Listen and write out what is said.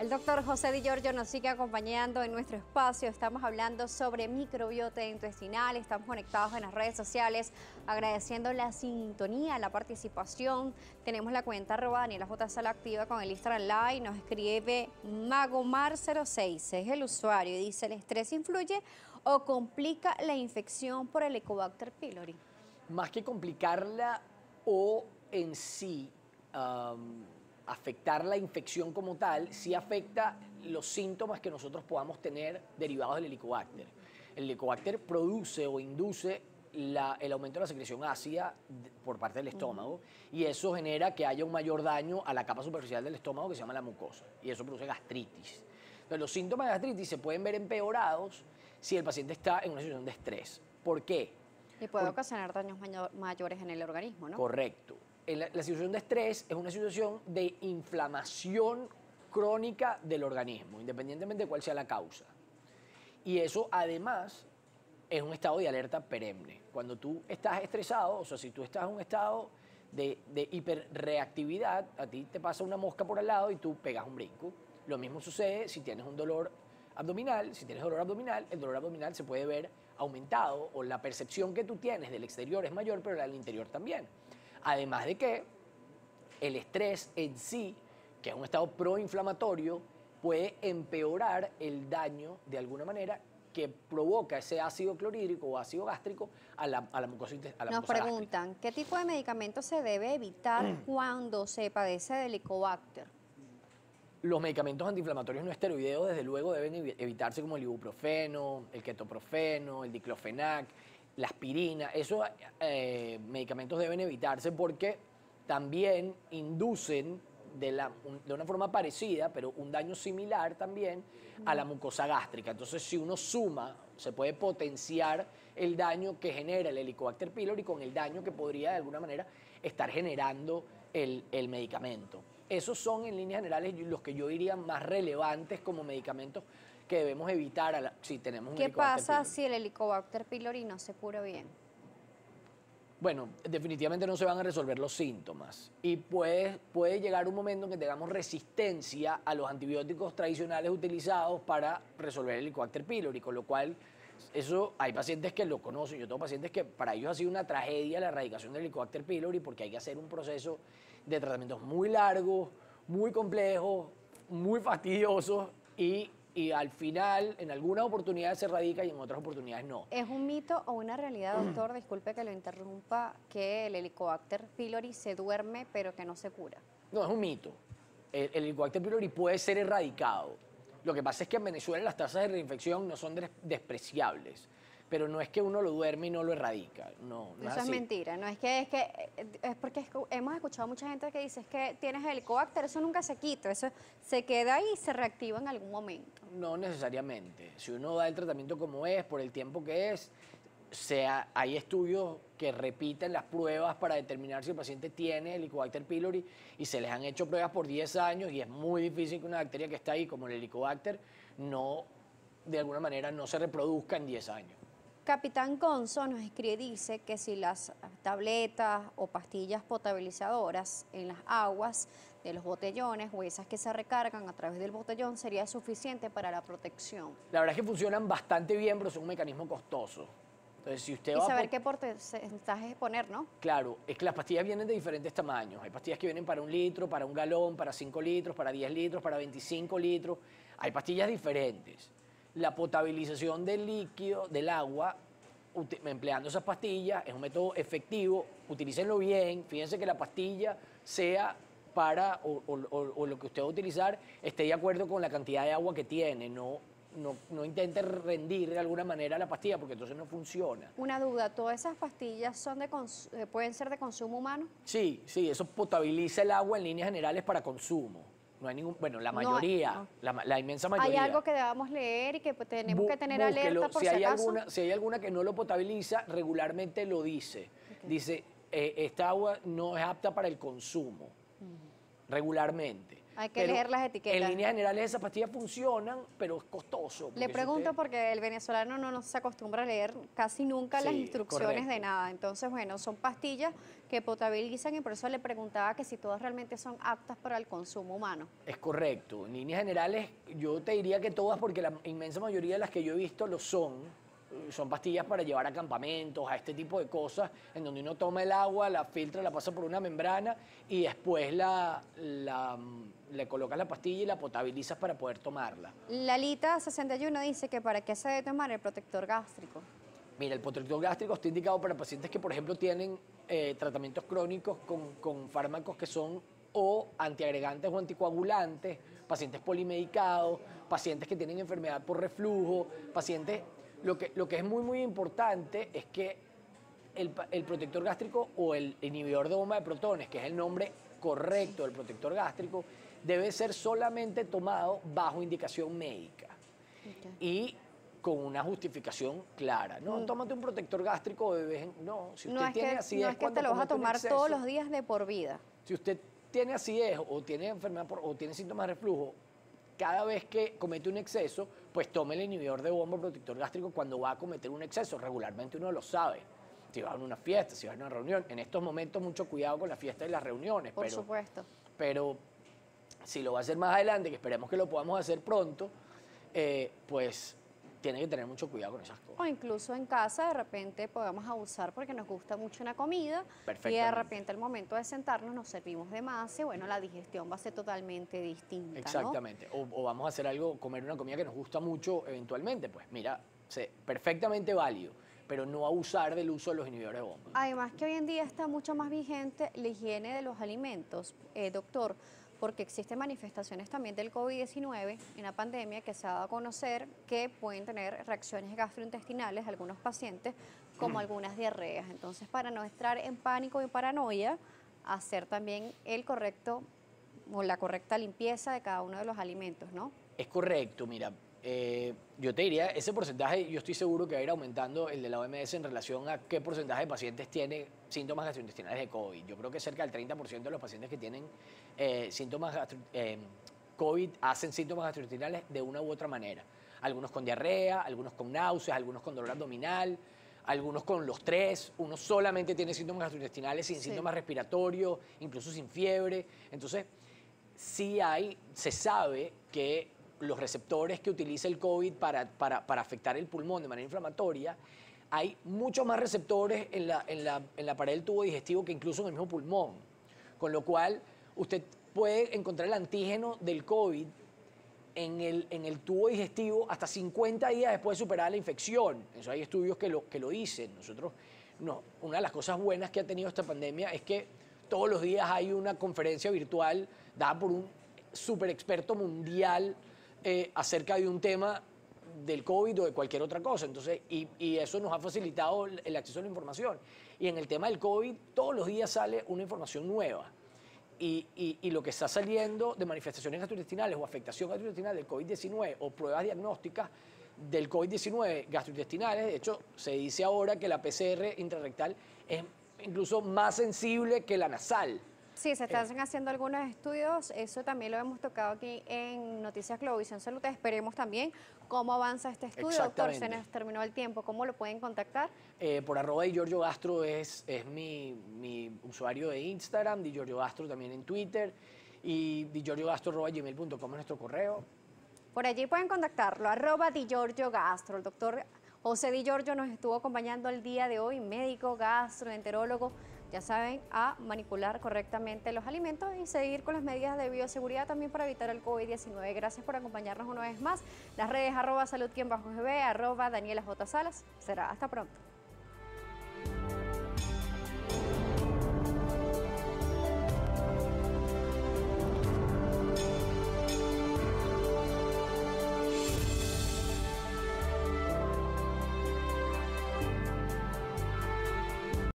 El doctor José Di Giorgio nos sigue acompañando en nuestro espacio. Estamos hablando sobre microbiota intestinal. Estamos conectados en las redes sociales, agradeciendo la sintonía, la participación. Tenemos la cuenta @DanielaJ activa con el Instagram Live. Nos escribe Magomar06, es el usuario, y dice: ¿el estrés influye o complica la infección por el Helicobacter pylori? Más que complicarla o en sí afectar la infección como tal, sí afecta los síntomas que nosotros podamos tener derivados del Helicobacter. El Helicobacter produce o induce el aumento de la secreción ácida por parte del estómago, y eso genera que haya un mayor daño a la capa superficial del estómago, que se llama la mucosa, y eso produce gastritis. Entonces, los síntomas de gastritis se pueden ver empeorados si el paciente está en una situación de estrés. ¿Por qué? Y puede ocasionar daños mayores en el organismo, ¿no? Correcto. La situación de estrés es una situación de inflamación crónica del organismo, independientemente de cuál sea la causa. Y eso, además, es un estado de alerta perenne. Cuando tú estás estresado, o sea, si tú estás en un estado de hiperreactividad, a ti te pasa una mosca por al lado y tú pegas un brinco. Lo mismo sucede si tienes un dolor abdominal. Si tienes dolor abdominal, el dolor abdominal se puede ver aumentado, o la percepción que tú tienes del exterior es mayor, pero la del interior también. Además de que el estrés en sí, que es un estado proinflamatorio, puede empeorar el daño de alguna manera que provoca ese ácido clorhídrico o ácido gástrico a la mucosa intestinal. Nos preguntan, ¿qué tipo de medicamentos se debe evitar cuando se padece de Helicobacter? Los medicamentos antiinflamatorios no esteroideos, desde luego, deben evitarse, como el ibuprofeno, el ketoprofeno, el diclofenac, la aspirina. Esos medicamentos deben evitarse porque también inducen de una forma parecida, pero un daño similar también a la mucosa gástrica. Entonces, si uno suma, se puede potenciar el daño que genera el Helicobacter pylori con el daño que podría de alguna manera estar generando el medicamento. Esos son, en líneas generales, los que yo diría más relevantes como medicamentos que debemos evitar si tenemos un Helicobacter ¿Qué pasa pylori. si el Helicobacter pylori no se cura bien? Bueno, definitivamente no se van a resolver los síntomas, y puede llegar un momento en que tengamos resistencia a los antibióticos tradicionales utilizados para resolver el Helicobacter pylori, con lo cual eso hay pacientes que lo conocen. Yo tengo pacientes que para ellos ha sido una tragedia la erradicación del Helicobacter pylori, porque hay que hacer un proceso de tratamientos muy largos, muy complejos, muy fastidiosos, y al final, en algunas oportunidades se erradica y en otras oportunidades no. ¿Es un mito o una realidad, doctor? Disculpe que lo interrumpa, que el Helicobacter pylori se duerme pero que no se cura. No, es un mito. El Helicobacter pylori puede ser erradicado. Lo que pasa es que en Venezuela las tasas de reinfección no son despreciables, pero no es que uno lo duerme y no lo erradica. No, no Eso es así. mentira, no es es porque hemos escuchado mucha gente que dice: es que tienes Helicobacter, eso nunca se quita, eso se queda ahí y se reactiva en algún momento. No necesariamente. Si uno da el tratamiento como es, por el tiempo que es, hay estudios que repiten las pruebas para determinar si el paciente tiene Helicobacter pylori, y se les han hecho pruebas por 10 años, y es muy difícil que una bacteria que está ahí, como el Helicobacter, de alguna manera no se reproduzca en 10 años. Capitán Gonzo nos escribe, dice que si las tabletas o pastillas potabilizadoras en las aguas de los botellones o esas que se recargan a través del botellón sería suficiente para la protección. La verdad es que funcionan bastante bien, pero son un mecanismo costoso. Entonces, si usted Y va saber qué porcentaje poner, ¿no? Claro, es que las pastillas vienen de diferentes tamaños. Hay pastillas que vienen para 1 litro, para 1 galón, para 5 litros, para 10 litros, para 25 litros. Hay pastillas diferentes. La potabilización del líquido, del agua, empleando esas pastillas, es un método efectivo. Utilícenlo bien. Fíjense que la pastilla sea o lo que usted va a utilizar esté de acuerdo con la cantidad de agua que tiene. No intente rendir de alguna manera la pastilla, porque entonces no funciona. Una duda, ¿todas esas pastillas son pueden ser de consumo humano? Sí, eso potabiliza el agua en líneas generales para consumo. No hay bueno, la mayoría, la inmensa mayoría. ¿Hay algo que debamos leer y que tenemos que tener alerta por si acaso? Si hay alguna que no lo potabiliza, regularmente lo dice. Okay. Dice, esta agua no es apta para el consumo, regularmente. Hay que Pero leer las etiquetas. En líneas generales esas pastillas funcionan, pero es costoso. Le porque pregunto porque el venezolano no se acostumbra a leer casi nunca las Sí, instrucciones de correcto. nada. Entonces, bueno, son pastillas que potabilizan y por eso le preguntaba que si todas realmente son aptas para el consumo humano. Es correcto. En líneas generales, yo te diría que todas, porque la inmensa mayoría de las que yo he visto lo son. Son pastillas para llevar a campamentos, a este tipo de cosas, en donde uno toma el agua, la filtra, la pasa por una membrana y después le colocas la pastilla y la potabilizas para poder tomarla. Lalita 61 dice que para qué se debe tomar el protector gástrico. Mira, el protector gástrico está indicado para pacientes que, por ejemplo, tienen tratamientos crónicos con fármacos que son o antiagregantes o anticoagulantes, pacientes polimedicados, pacientes que tienen enfermedad por reflujo, pacientes... Lo que es muy importante es que el protector gástrico o el inhibidor de bomba de protones, que es el nombre correcto del protector gástrico, debe ser solamente tomado bajo indicación médica. Y con una justificación clara. No, tómate un protector gástrico de vez en... No, si usted tiene acidez... No es que te lo vas a tomar todos los días de por vida. Si usted tiene acidez o tiene enfermedad o tiene síntomas de reflujo, cada vez que comete un exceso, pues tome el inhibidor de bomba protector gástrico cuando va a cometer un exceso. Regularmente uno lo sabe. Si vas a una fiesta, si vas a una reunión. En estos momentos mucho cuidado con las fiestas y las reuniones. Por supuesto. Pero si lo va a hacer más adelante, que esperemos que lo podamos hacer pronto, pues tiene que tener mucho cuidado con esas cosas. O incluso en casa de repente podemos abusar porque nos gusta mucho una comida y de repente al momento de sentarnos nos servimos de más y bueno, la digestión va a ser totalmente distinta, Exactamente. ¿No? O vamos a hacer algo, comer una comida que nos gusta mucho eventualmente, pues mira, perfectamente válido, pero no abusar del uso de los inhibidores de bomba. Además que hoy en día está mucho más vigente la higiene de los alimentos, doctor, porque existen manifestaciones también del COVID-19 en la pandemia que se ha dado a conocer que pueden tener reacciones gastrointestinales algunos pacientes como algunas diarreas. Entonces, para no entrar en pánico y paranoia, hacer también el correcto o la correcta limpieza de cada uno de los alimentos, ¿no? Es correcto, mira, yo te diría, ese porcentaje yo estoy seguro que va a ir aumentando el de la OMS en relación a qué porcentaje de pacientes tiene síntomas gastrointestinales de COVID. Yo creo que cerca del 30% de los pacientes que tienen síntomas COVID hacen síntomas gastrointestinales de una u otra manera. Algunos con diarrea, algunos con náuseas, algunos con dolor abdominal, algunos con los tres, uno solamente tiene síntomas gastrointestinales sin síntomas respiratorios, incluso sin fiebre. Entonces, se sabe que los receptores que utiliza el COVID para afectar el pulmón de manera inflamatoria, hay muchos más receptores en la pared del tubo digestivo que incluso en el mismo pulmón. Con lo cual, usted puede encontrar el antígeno del COVID en el tubo digestivo hasta 50 días después de superar la infección. Eso hay estudios que lo dicen. Una de las cosas buenas que ha tenido esta pandemia es que todos los días hay una conferencia virtual dada por un super experto mundial acerca de un tema del COVID o de cualquier otra cosa. Entonces, y eso nos ha facilitado el acceso a la información. Y en el tema del COVID, todos los días sale una información nueva. Y lo que está saliendo de manifestaciones gastrointestinales o afectación gastrointestinal del COVID-19 o pruebas diagnósticas del COVID-19 gastrointestinales, de hecho, se dice ahora que la PCR intrarrectal es incluso más sensible que la nasal. Sí, se están haciendo algunos estudios, eso también lo hemos tocado aquí en Noticias Globovisión Salud. Esperemos también cómo avanza este estudio. Doctor, se nos terminó el tiempo, ¿cómo lo pueden contactar? Por @DiGiorgioGastro es mi usuario de Instagram, DiGiorgioGastro también en Twitter y digiorgiogastro@gmail.com es nuestro correo. Por allí pueden contactarlo, @DiGiorgioGastro. El doctor José Di Giorgio nos estuvo acompañando el día de hoy, médico, gastroenterólogo. Ya saben, a manipular correctamente los alimentos y seguir con las medidas de bioseguridad también para evitar el COVID-19. Gracias por acompañarnos una vez más. Las redes @salud_gb, @Daniela J. Salas. Será hasta pronto.